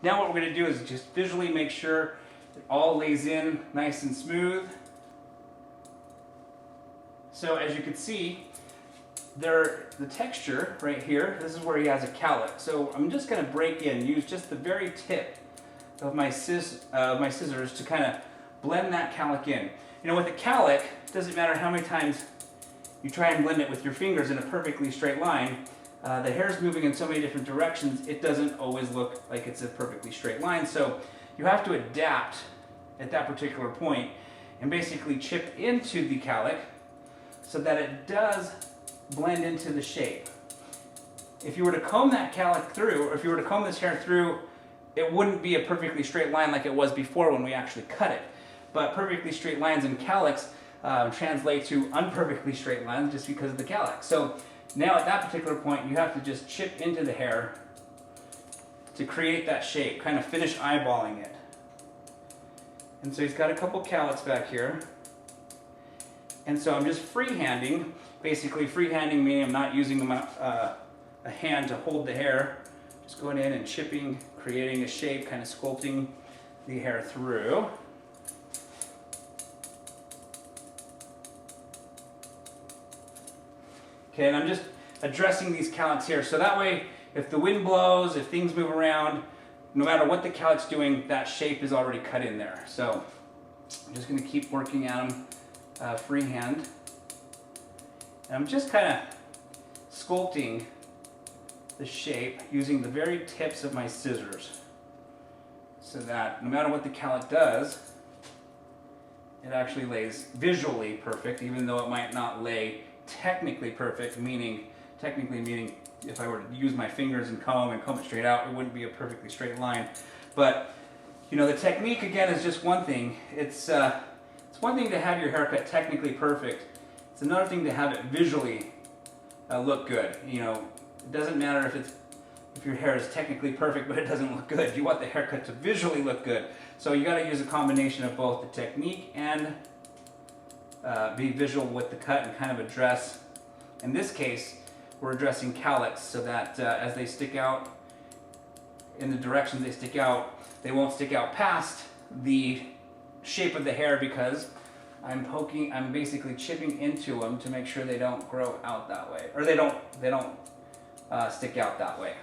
Now what we're going to do is just visually make sure it all lays in nice and smooth. So as you can see, the texture right here, this is where he has a cowlick. So I'm just going to break in, use just the very tip of my scissors to kind of blend that cowlick in. You know, with a cowlick, it doesn't matter how many times you try and blend it with your fingers in a perfectly straight line. The hair's moving in so many different directions, it doesn't always look like it's a perfectly straight line. So you have to adapt at that particular point and basically chip into the cowlick so that it does blend into the shape. If you were to comb that cowlick through, or if you were to comb this hair through, it wouldn't be a perfectly straight line like it was before when we actually cut it. But perfectly straight lines in cowlicks translate to unperfectly straight lines just because of the cowlick. So now at that particular point, you have to just chip into the hair to create that shape, kind of finish eyeballing it. And so he's got a couple cowlicks back here. And so I'm just freehanding, basically freehanding meaning I'm not using a hand to hold the hair, just going in and chipping, creating a shape, kind of sculpting the hair through. Okay, and I'm just addressing these cowlicks here, so that way if the wind blows, if things move around, no matter what the cowlick's doing, that shape is already cut in there. So I'm just going to keep working at them freehand. And I'm just kind of sculpting the shape using the very tips of my scissors so that no matter what the cowlick does, it actually lays visually perfect, even though it might not lay technically perfect, technically meaning if I were to use my fingers and comb it straight out, it wouldn't be a perfectly straight line. But you know, the technique again is just one thing. It's one thing to have your haircut technically perfect. It's another thing to have it visually look good. You know, it doesn't matter if your hair is technically perfect but it doesn't look good. You want the haircut to visually look good. So you got to use a combination of both the technique and be visual with the cut and kind of address. In this case, we're addressing cowlicks so that as they stick out in the directions they stick out, they won't stick out past the shape of the hair because I'm basically chipping into them to make sure they don't grow out that way, or they don't stick out that way.